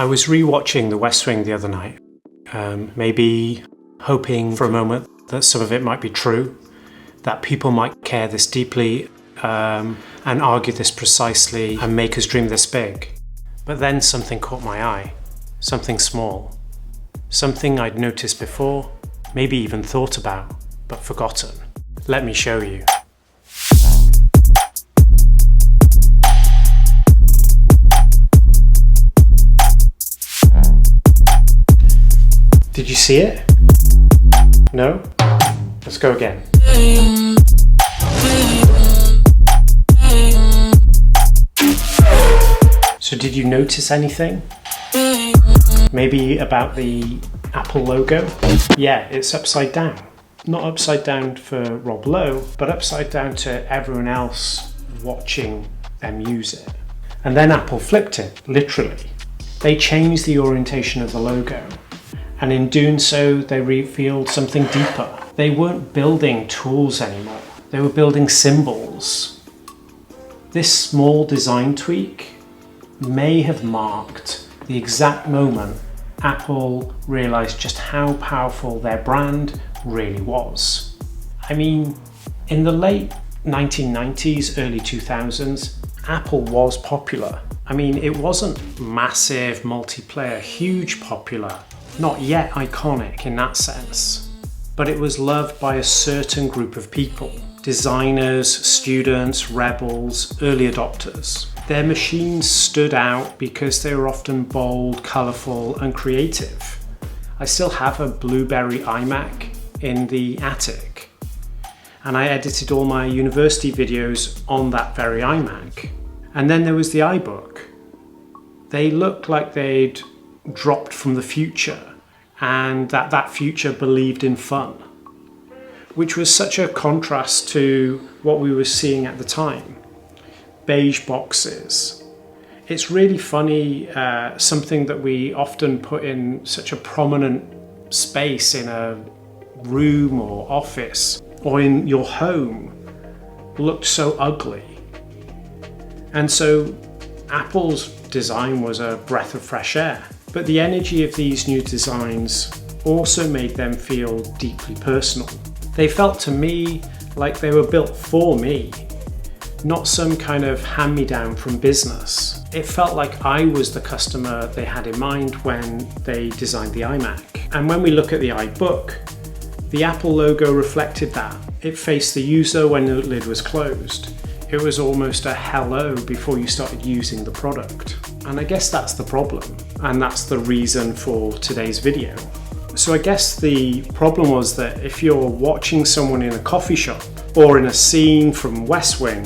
I was rewatching The West Wing the other night, maybe hoping for a moment that some of it might be true, that people might care this deeply and argue this precisely and make us dream this big. But then something caught my eye, something small, something I'd noticed before, maybe even thought about, but forgotten. Let me show you. Did you see it? No? Let's go again. So did you notice anything? Maybe about the Apple logo? Yeah, it's upside down. Not upside down for Rob Lowe, but upside down to everyone else watching them use it. And then Apple flipped it, literally. They changed the orientation of the logo. And in doing so, they revealed something deeper. They weren't building tools anymore. They were building symbols. This small design tweak may have marked the exact moment Apple realized just how powerful their brand really was. I mean, in the late 1990s, early 2000s, Apple was popular. I mean, it wasn't massive, multiplayer, huge popular. Not yet iconic in that sense, but it was loved by a certain group of people. Designers, students, rebels, early adopters. Their machines stood out because they were often bold, colourful and creative. I still have a Blueberry iMac in the attic, and I edited all my university videos on that very iMac. And then there was the iBook. They looked like they'd dropped from the future, and that future believed in fun, which was such a contrast to what we were seeing at the time. Beige boxes. It's really funny, something that we often put in such a prominent space in a room or office or in your home looked so ugly. And so Apple's design was a breath of fresh air. But the energy of these new designs also made them feel deeply personal. They felt to me like they were built for me, not some kind of hand-me-down from business. It felt like I was the customer they had in mind when they designed the iMac. And when we look at the iBook, the Apple logo reflected that. It faced the user when the lid was closed. It was almost a hello before you started using the product. And I guess that's the problem, and that's the reason for today's video. So I guess the problem was that if you're watching someone in a coffee shop or in a scene from West Wing,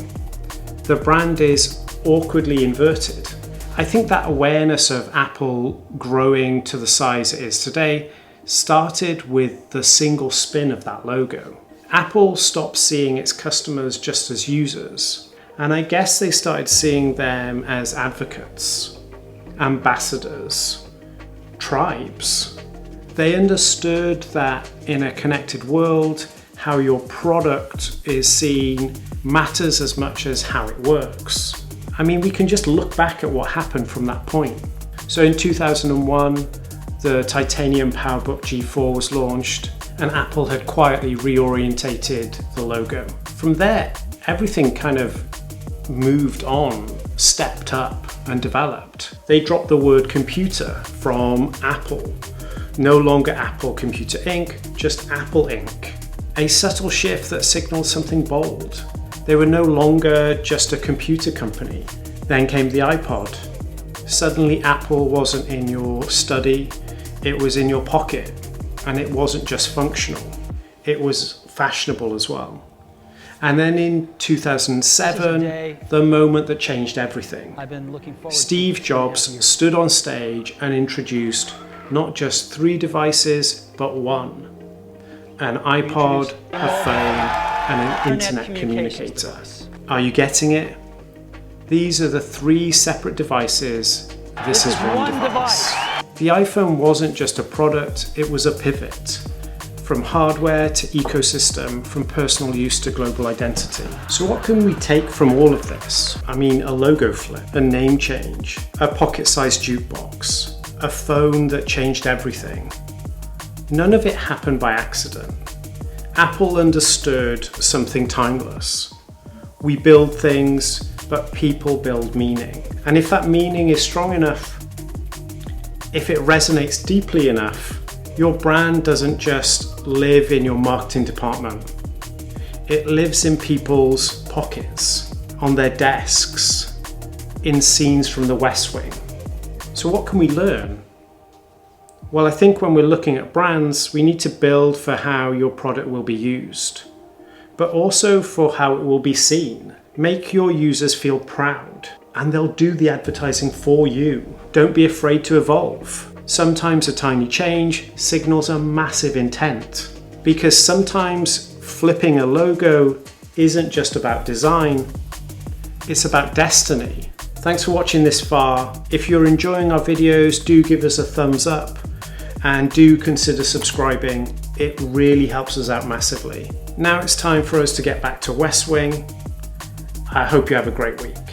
the brand is awkwardly inverted. I think that awareness of Apple growing to the size it is today started with the single spin of that logo. Apple stopped seeing its customers just as users, and I guess they started seeing them as advocates, ambassadors, tribes. They understood that in a connected world, how your product is seen matters as much as how it works. I mean, we can just look back at what happened from that point. So in 2001, the titanium PowerBook G4 was launched, and Apple had quietly reorientated the logo. From there, everything kind of moved on, stepped up and developed. They dropped the word computer from Apple. No longer Apple Computer Inc., just Apple Inc. A subtle shift that signaled something bold. They were no longer just a computer company. Then came the iPod. Suddenly Apple wasn't in your study, it was in your pocket. And it wasn't just functional, it was fashionable as well. And then in 2007, the moment that changed everything. Steve Jobs stood on stage and introduced not just 3 devices, but 1. An iPod, a phone, and an internet communicator. Are you getting it? These are the 3 separate devices. This is one device. The iPhone wasn't just a product, it was a pivot. From hardware to ecosystem, from personal use to global identity. So what can we take from all of this? I mean, a logo flip, a name change, a pocket-sized jukebox, a phone that changed everything. None of it happened by accident. Apple understood something timeless. We build things, but people build meaning. And if that meaning is strong enough, if it resonates deeply enough, your brand doesn't just live in your marketing department. It lives in people's pockets, on their desks, in scenes from the West Wing. So what can we learn? Well, I think when we're looking at brands, we need to build for how your product will be used, but also for how it will be seen. Make your users feel proud, and they'll do the advertising for you. Don't be afraid to evolve. Sometimes a tiny change signals a massive intent, because sometimes flipping a logo isn't just about design, it's about destiny. Thanks for watching this far. If you're enjoying our videos, do give us a thumbs up and do consider subscribing. It really helps us out massively. Now it's time for us to get back to West Wing. I hope you have a great week.